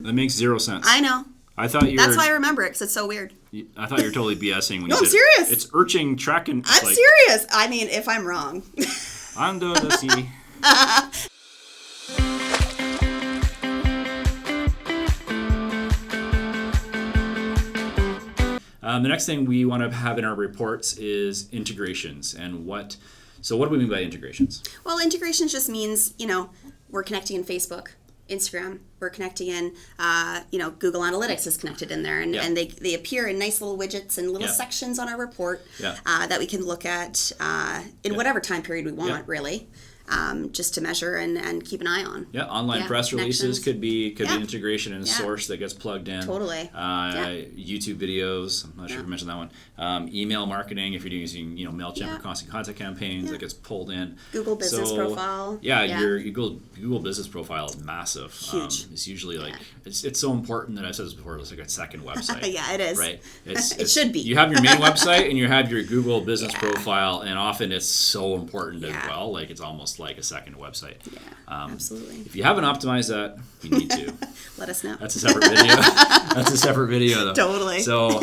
That makes zero sense. I know. I thought you That's why I remember it, because it's so weird. I thought you were totally BSing when No, you I'm said serious. It's urchin tracking. I'm serious. I mean, if I'm wrong. Under the sea. The next thing we want to have in our reports is integrations. So what do we mean by integrations? Well, integrations just means, we're connecting in Facebook, Instagram, we're connecting in, Google Analytics is connected in there, and they appear in nice little widgets and little sections on our report that we can look at in whatever time period we want, really. Just to measure and keep an eye on. Yeah, online press releases could be integration and a source that gets plugged in. Totally. YouTube videos. I'm not sure if I mentioned that one. Email marketing, if you're using MailChimp or constant contact campaigns, that gets pulled in. Google Business Profile. Your Google Business Profile is massive. Huge. It's usually it's so important that I've said this before. It's like a second website. Yeah, it is. Right. It should be. You have your main website and you have your Google Business Profile, and often it's so important as well. Like it's almost like a second website. Yeah, absolutely. If you haven't optimized that, you need to. Let us know. That's a separate video. That's a separate video, though. Totally. So,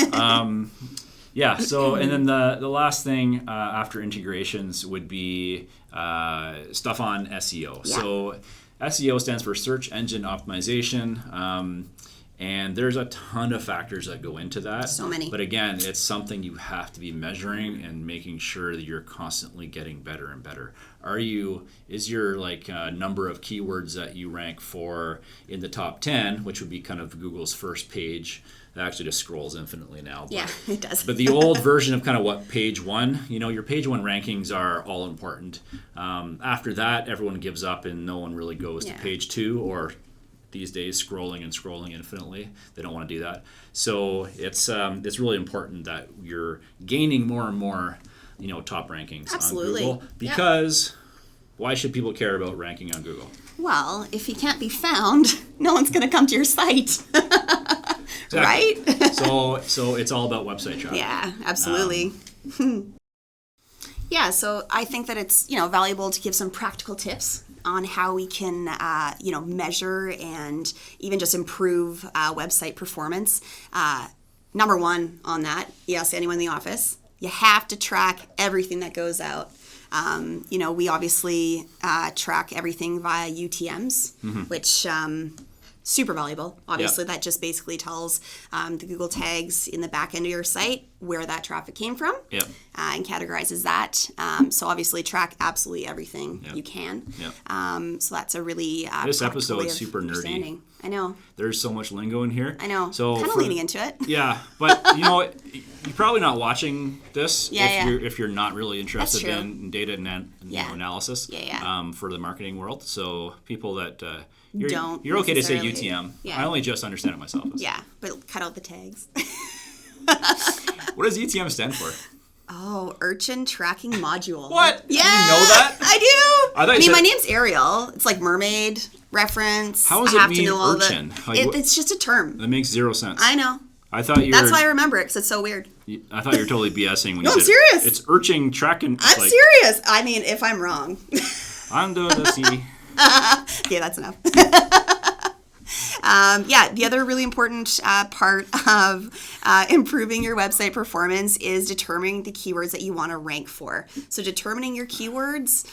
and then the last thing after integrations would be stuff on SEO. Yeah. So, SEO stands for Search Engine Optimization. And there's a ton of factors that go into that. So many. But again, it's something you have to be measuring and making sure that you're constantly getting better and better. Is your number of keywords that you rank for in the top 10, which would be kind of Google's first page, that actually just scrolls infinitely now. Yeah, it does. But the old version of kind of what page one, your page one rankings are all important. After that, everyone gives up and no one really goes to page two, or these days scrolling infinitely. They don't want to do that. So it's really important that you're gaining more and more top rankings on Google, because why should people care about ranking on Google? Well, if you can't be found, no one's going to come to your site. Exactly. Right? So it's all about website traffic. Yeah, absolutely. So I think that it's valuable to give some practical tips on how we can measure and even just improve website performance. Number one on that, you ask anyone in the office, you have to track everything that goes out. We obviously track everything via UTMs, which super valuable. Obviously, that just basically tells the Google tags in the back end of your site where that traffic came from, and categorizes that. So obviously, track absolutely everything you can. So that's a really this episode's super nerdy. I know. There's so much lingo in here. I know. So kind of leaning into it. Yeah, but you're probably not watching this if you're not really interested in data and analysis for the marketing world. So people that you're okay to say UTM. I only just understand it myself. Yeah, but cut out the tags. What does UTM stand for? Oh, Urchin Tracking Module. What? Yeah. You know that? I do. I mean, my name's Ariel. It's like mermaid reference. How does it mean urchin? It's just a term. That makes zero sense. I know. That's why I remember it, because it's so weird. I thought you were totally BSing when you said I'm serious. It's urchin tracking. I'm serious. I mean, if I'm wrong. Under the sea. Okay, that's enough. The other really important part of improving your website performance is determining the keywords that you want to rank for. So determining your keywords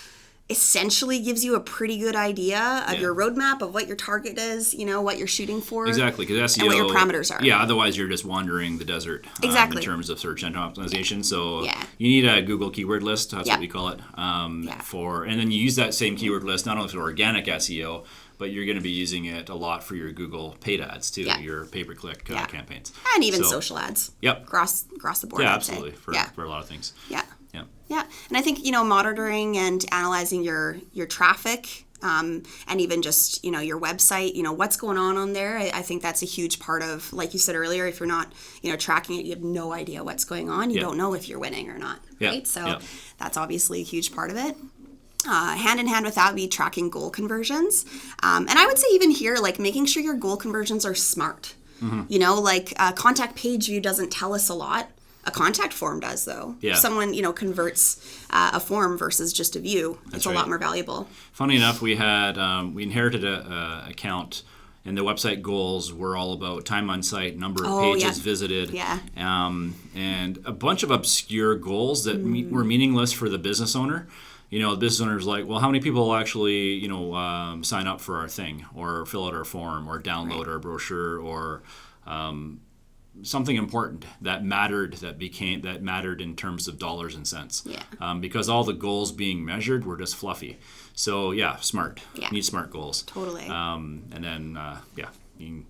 essentially gives you a pretty good idea of your roadmap, of what your target is, what you're shooting for. Exactly, because SEO, and what your parameters are. Yeah, otherwise you're just wandering the desert in terms of search engine optimization. So you need a Google keyword list, that's what we call it, and then you use that same keyword list not only for organic SEO, but you're going to be using it a lot for your Google paid ads too, your pay-per-click campaigns. And even social ads. Yep. Across the board, Yeah, absolutely, for a lot of things. Yeah, and I think, monitoring and analyzing your traffic, and even just, your website, what's going on there. I think that's a huge part of, like you said earlier, if you're not, tracking it, you have no idea what's going on. You don't know if you're winning or not, right? So that's obviously a huge part of it. Hand in hand with that, we tracking goal conversions. And I would say even here, making sure your goal conversions are smart. Mm-hmm. Contact page view doesn't tell us a lot. A contact form does, though. Yeah. If someone, converts a form versus just a view, it's a lot more valuable. Funny enough, we inherited a account and the website goals were all about time on site, number of Oh, pages yeah. visited, Yeah. and a bunch of obscure goals that were meaningless for the business owner. The business owner's like, well, how many people will actually, sign up for our thing, or fill out our form, or download our brochure, or something important that mattered in terms of dollars and cents. Yeah. Because all the goals being measured were just fluffy. So smart. Yeah. You need smart goals. Totally. And then you can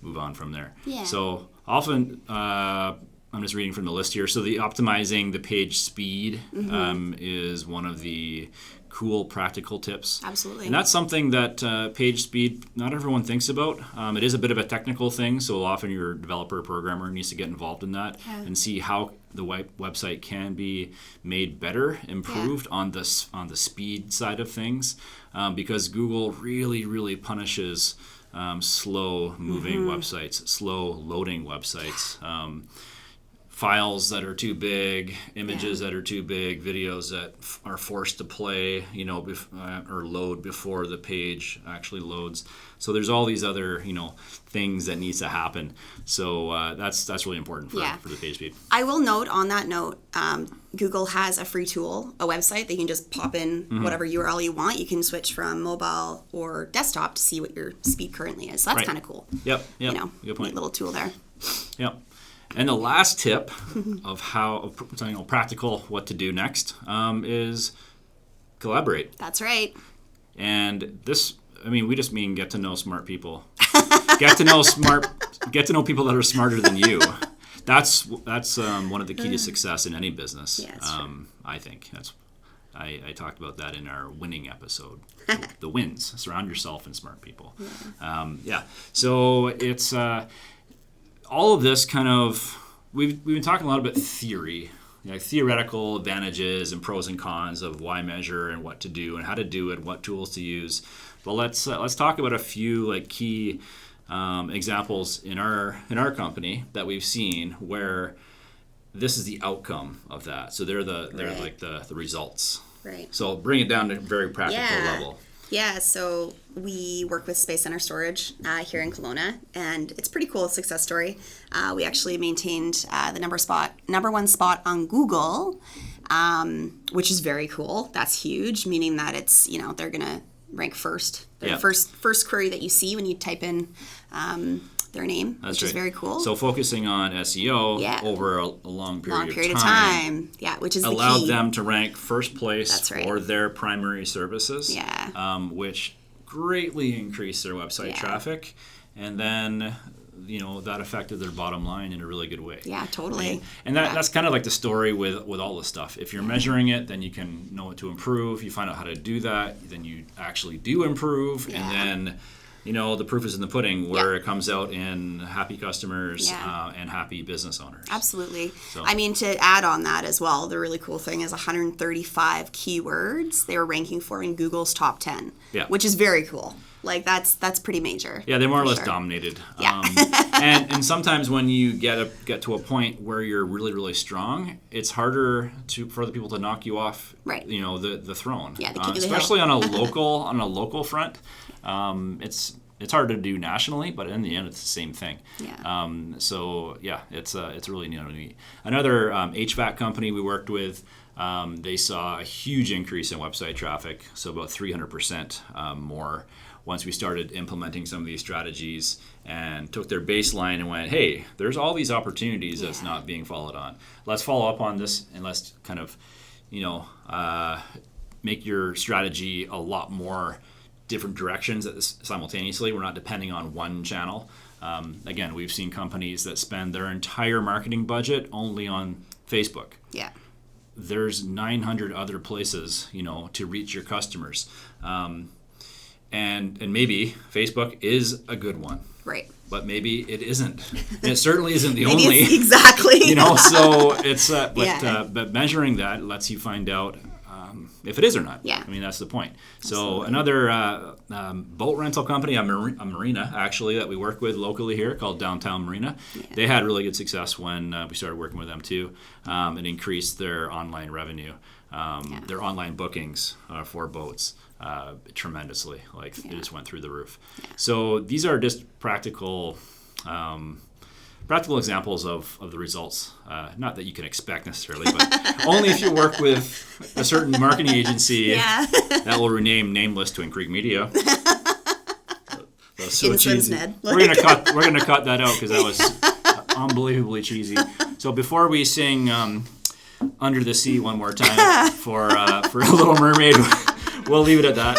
move on from there. Yeah. So often, I'm just reading from the list here. So the optimizing the page speed is one of the cool practical tips. Absolutely. And that's something that page speed not everyone thinks about. It is a bit of a technical thing, so often your developer programmer needs to get involved in that and see how the website can be made better, improved on the speed side of things, because Google really punishes slow moving websites, slow loading websites. Files that are too big, images that are too big, videos that are forced to play, or load before the page actually loads. So there's all these other, things that needs to happen. So that's really important for the page speed. I will note on that note, Google has a free tool, a website that you can just pop in whatever URL you want. You can switch from mobile or desktop to see what your speed currently is. So that's kind of cool. Yep. Good point. neat little tool there. Yep. And the last tip of practical what to do next is collaborate. That's right. And this, we just mean get to know smart people. Get to know people that are smarter than you. That's one of the key to success in any business. Yeah, that's true. I think I talked about that in our winning episode. The wins. Surround yourself in smart people. So it's all of this kind of, we've been talking a lot about theory, theoretical advantages and pros and cons of why measure and what to do and how to do it, what tools to use. But let's talk about a few key examples in our company that we've seen where this is the outcome of that. So they're the results. Right. So bring it down to a very practical level. Yeah, so we work with Space Center Storage here in Kelowna, and it's a pretty cool success story. We actually maintained the number one spot on Google, which is very cool. That's huge, meaning that it's, they're going to rank first. They're the first query that you see when you type in their name, which is very cool. So focusing on SEO over a long period of time. Yeah, which is the key. Allowed them to rank first place for their primary services, which greatly increased their website traffic, and then that affected their bottom line in a really good way. Yeah, totally. And that's kind of like the story with all this stuff. If you're measuring it, then you can know what to improve. You find out how to do that, then you actually do improve, and then the proof is in the pudding where it comes out in happy customers and happy business owners. Absolutely. So. To add on that as well, the really cool thing is 135 keywords they were ranking for in Google's top 10, which is very cool. That's pretty major. Yeah, they more or less dominated. Yeah. And sometimes when you get to a point where you're really, really strong, it's harder for other people to knock you off. Right. The throne. Yeah, especially on a local front. It's hard to do nationally, but in the end, it's the same thing. Yeah. It's really neat. Another HVAC company we worked with, they saw a huge increase in website traffic, so about 300% more once we started implementing some of these strategies and took their baseline and went, hey, there's all these opportunities that's not being followed on. Let's follow up on this and let's kind of, make your strategy a lot more different directions simultaneously. We're not depending on one channel. Again, we've seen companies that spend their entire marketing budget only on Facebook. Yeah. There's 900 other places, to reach your customers. And maybe Facebook is a good one. Right. But maybe it isn't. And it certainly isn't the only. Exactly. So it's but measuring that lets you find out if it is or not. Yeah. That's the point. So another boat rental company, a marina actually that we work with locally here called Downtown Marina. Yeah. They had really good success when we started working with them too. It increased their online revenue, their online bookings for boats. tremendously. Like it just went through the roof. So these are just practical examples of the results. Not that you can expect necessarily, but only if you work with a certain marketing agency that will rename nameless Twin Creek Media. So cheesy. We're gonna cut that out because that was unbelievably cheesy. So before we sing "Under the Sea" one more time for a Little Mermaid, we'll leave it at that.